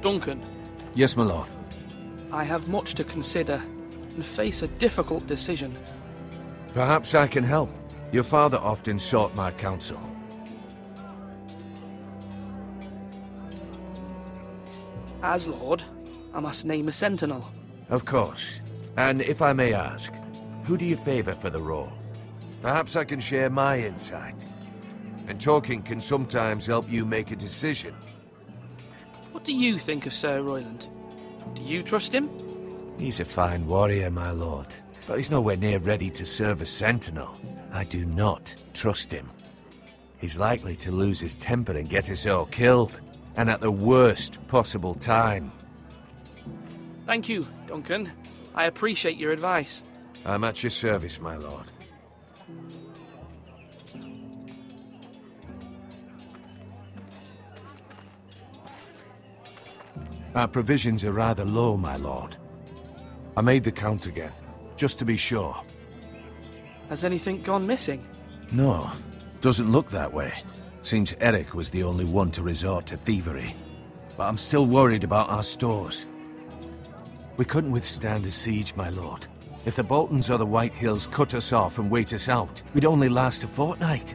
Duncan, Yes, my lord. I have much to consider and face a difficult decision. Perhaps I can help. Your father often sought my counsel. As Lord, I must name a sentinel. Of course. And if I may ask, who do you favor for the role? Perhaps I can share my insight. And talking can sometimes help you make a decision. What do you think of Sir Royland? Do you trust him? He's a fine warrior, my lord. But he's nowhere near ready to serve as sentinel. I do not trust him. He's likely to lose his temper and get us all killed. And at the worst possible time. Thank you, Duncan. I appreciate your advice. I'm at your service, my lord. Our provisions are rather low, my lord. I made the count again, just to be sure. Has anything gone missing? No, doesn't look that way. Seems Eric was the only one to resort to thievery. But I'm still worried about our stores. We couldn't withstand a siege, my lord. If the Boltons or the White Hills cut us off and wait us out, we'd only last a fortnight.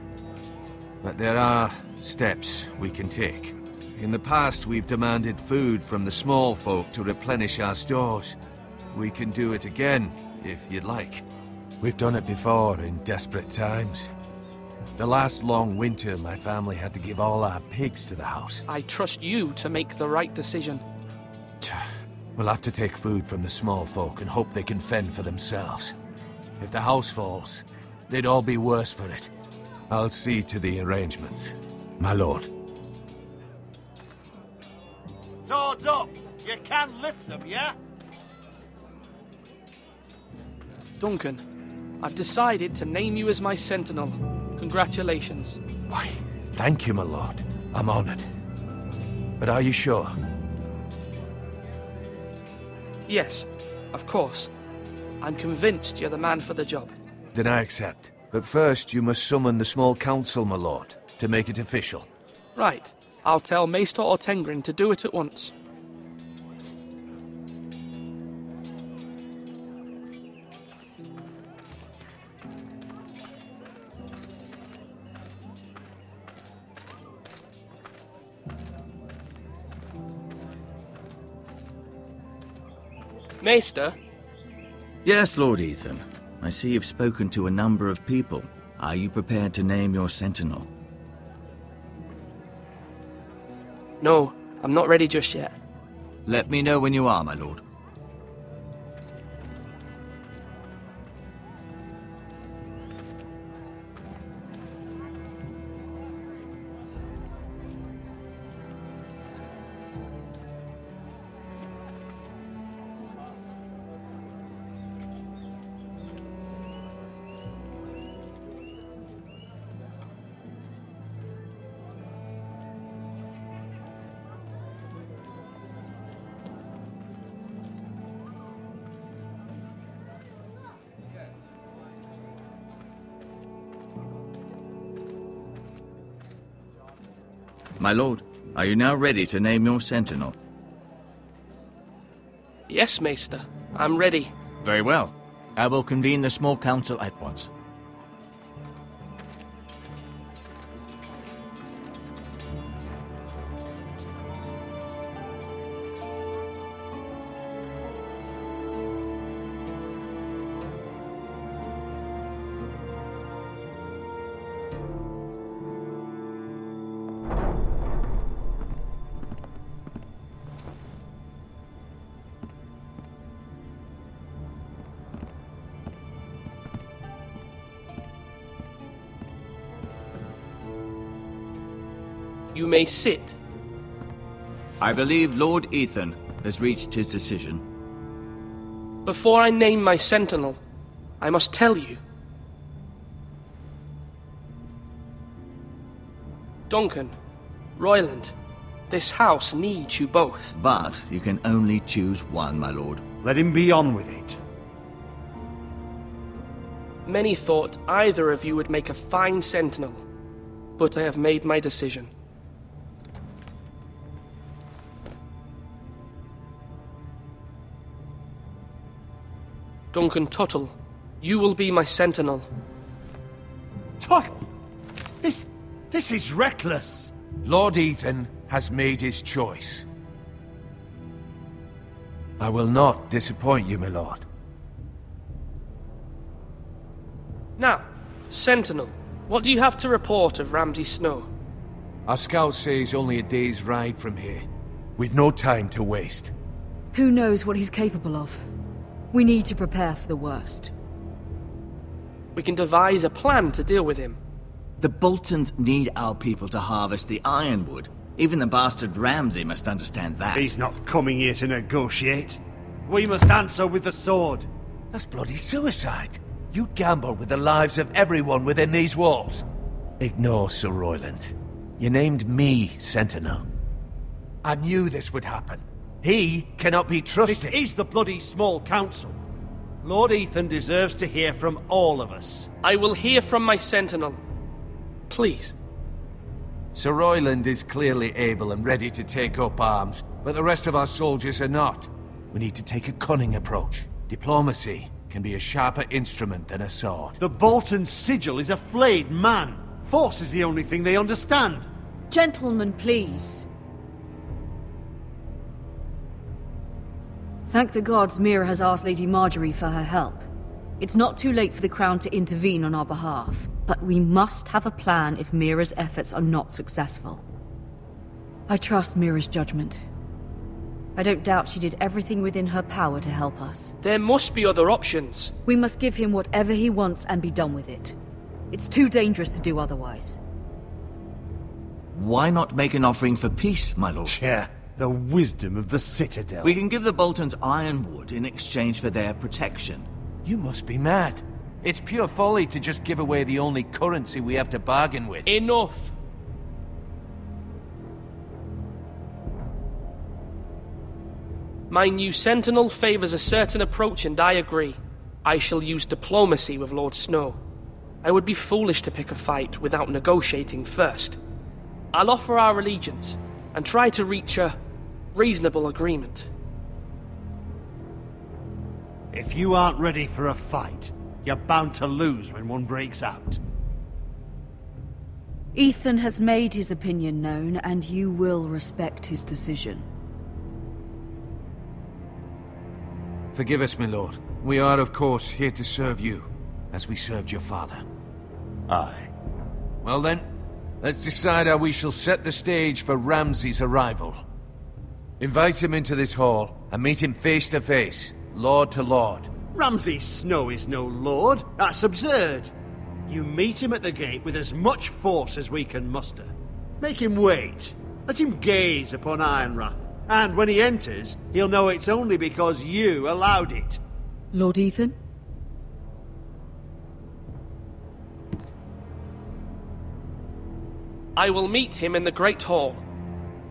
But there are steps we can take. In the past, we've demanded food from the small folk to replenish our stores. We can do it again, if you'd like. We've done it before in desperate times. The last long winter, my family had to give all our pigs to the house. I trust you to make the right decision. We'll have to take food from the small folk and hope they can fend for themselves. If the house falls, they'd all be worse for it. I'll see to the arrangements, my lord. Swords up! You can lift them, yeah? Duncan, I've decided to name you as my sentinel. Congratulations. Why, thank you, my lord. I'm honored. But are you sure? Yes, of course. I'm convinced you're the man for the job. Then I accept. But first, you must summon the small council, my lord, to make it official. Right. I'll tell Maester Ortengrin to do it at once. Maester? Yes, Lord Ethan. I see you've spoken to a number of people. Are you prepared to name your sentinel? No, I'm not ready just yet. Let me know when you are, my lord. My lord, are you now ready to name your sentinel? Yes, Maester. I'm ready. Very well. I will convene the small council at once. You may sit. I believe Lord Ethan has reached his decision. Before I name my sentinel, I must tell you. Duncan, Royland, this house needs you both. But you can only choose one, my lord. Let him be on with it. Many thought either of you would make a fine sentinel, but I have made my decision. Duncan Tuttle, you will be my sentinel. Tuttle! This is reckless. Lord Ethan has made his choice. I will not disappoint you, my lord. Now, Sentinel, what do you have to report of Ramsay Snow? Our scouts say he's only a day's ride from here, with no time to waste. Who knows what he's capable of? We need to prepare for the worst. We can devise a plan to deal with him. The Boltons need our people to harvest the ironwood. Even the bastard Ramsay must understand that. He's not coming here to negotiate. We must answer with the sword. That's bloody suicide. You gamble with the lives of everyone within these walls. Ignore Sir Royland. You named me Sentinel. I knew this would happen. He cannot be trusted. This is the bloody small council. Lord Ethan deserves to hear from all of us. I will hear from my Sentinel. Please. Sir Royland is clearly able and ready to take up arms, but the rest of our soldiers are not. We need to take a cunning approach. Diplomacy can be a sharper instrument than a sword. The Bolton sigil is a flayed man. Force is the only thing they understand. Gentlemen, please. Thank the gods Mira has asked Lady Marjorie for her help. It's not too late for the Crown to intervene on our behalf, but we must have a plan if Mira's efforts are not successful. I trust Mira's judgment. I don't doubt she did everything within her power to help us. There must be other options. We must give him whatever he wants and be done with it. It's too dangerous to do otherwise. Why not make an offering for peace, my lord? Yeah, the wisdom of the Citadel. We can give the Boltons ironwood in exchange for their protection. You must be mad. It's pure folly to just give away the only currency we have to bargain with. Enough. My new Sentinel favors a certain approach, and I agree. I shall use diplomacy with Lord Snow. I would be foolish to pick a fight without negotiating first. I'll offer our allegiance, and try to reach a reasonable agreement. If you aren't ready for a fight, you're bound to lose when one breaks out. Ethan has made his opinion known, and you will respect his decision. Forgive us, my lord. We are, of course, here to serve you, as we served your father. Aye. Well then, let's decide how we shall set the stage for Ramsay's arrival. Invite him into this hall, and meet him face to face, lord to lord. Ramsay Snow is no lord. That's absurd. You meet him at the gate with as much force as we can muster. Make him wait. Let him gaze upon Ironrath. And when he enters, he'll know it's only because you allowed it. Lord Ethan? I will meet him in the Great Hall.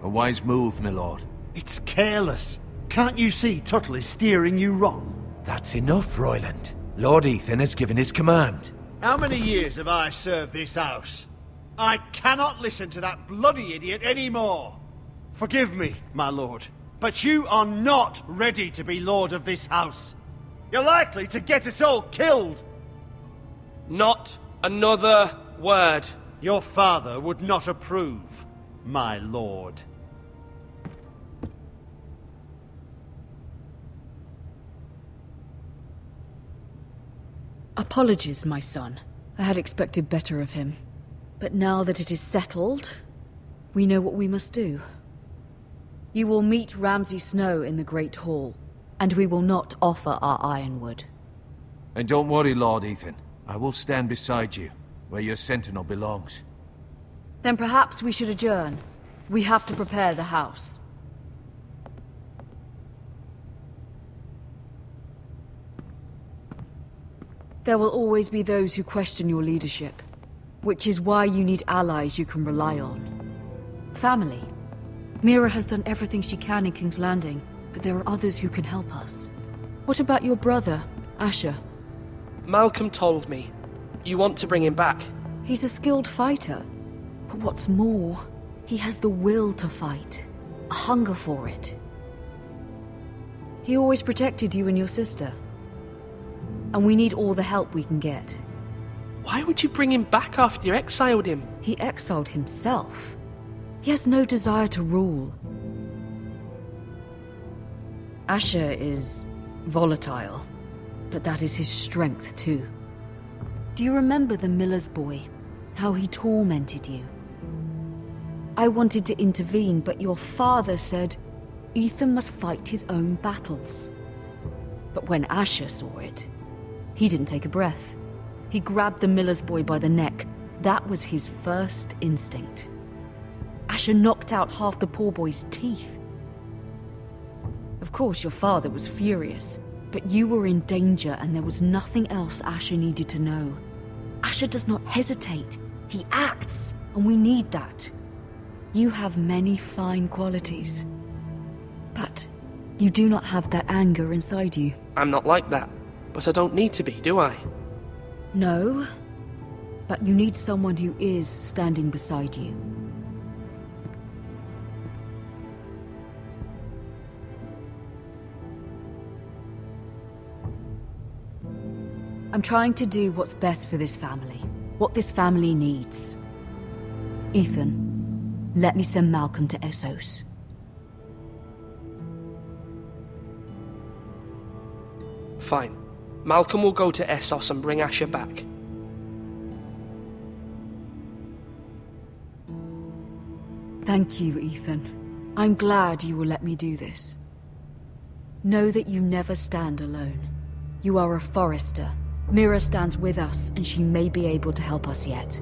A wise move, my lord. It's careless. Can't you see Tuttle is steering you wrong? That's enough, Royland. Lord Ethan has given his command. How many years have I served this house? I cannot listen to that bloody idiot anymore. Forgive me, my lord, but you are not ready to be lord of this house. You're likely to get us all killed. Not another word. Your father would not approve, my lord. Apologies, my son. I had expected better of him. But now that it is settled, we know what we must do. You will meet Ramsay Snow in the Great Hall, and we will not offer our ironwood. And don't worry, Lord Ethan. I will stand beside you, where your sentinel belongs. Then perhaps we should adjourn. We have to prepare the house. There will always be those who question your leadership, which is why you need allies you can rely on. Family. Mira has done everything she can in King's Landing, but there are others who can help us. What about your brother, Asher? Malcolm told me. You want to bring him back. He's a skilled fighter. But what's more, he has the will to fight. A hunger for it. He always protected you and your sister. and we need all the help we can get. Why would you bring him back after you exiled him? He exiled himself. He has no desire to rule. Asher is volatile, but that is his strength too. Do you remember the miller's boy? How he tormented you? I wanted to intervene, but your father said Ethan must fight his own battles. But when Asher saw it, he didn't take a breath. He grabbed the miller's boy by the neck. That was his first instinct. Asher knocked out half the poor boy's teeth. Of course, your father was furious, but you were in danger and there was nothing else Asher needed to know. Asher does not hesitate. He acts, and we need that. You have many fine qualities, but you do not have that anger inside you. I'm not like that, but I don't need to be, do I? No, but you need someone who is standing beside you. I'm trying to do what's best for this family, what this family needs. Ethan, let me send Malcolm to Essos. Fine. Malcolm will go to Essos and bring Asher back. Thank you, Ethan. I'm glad you will let me do this. Know that you never stand alone. You are a Forrester. Mira stands with us, and she may be able to help us yet.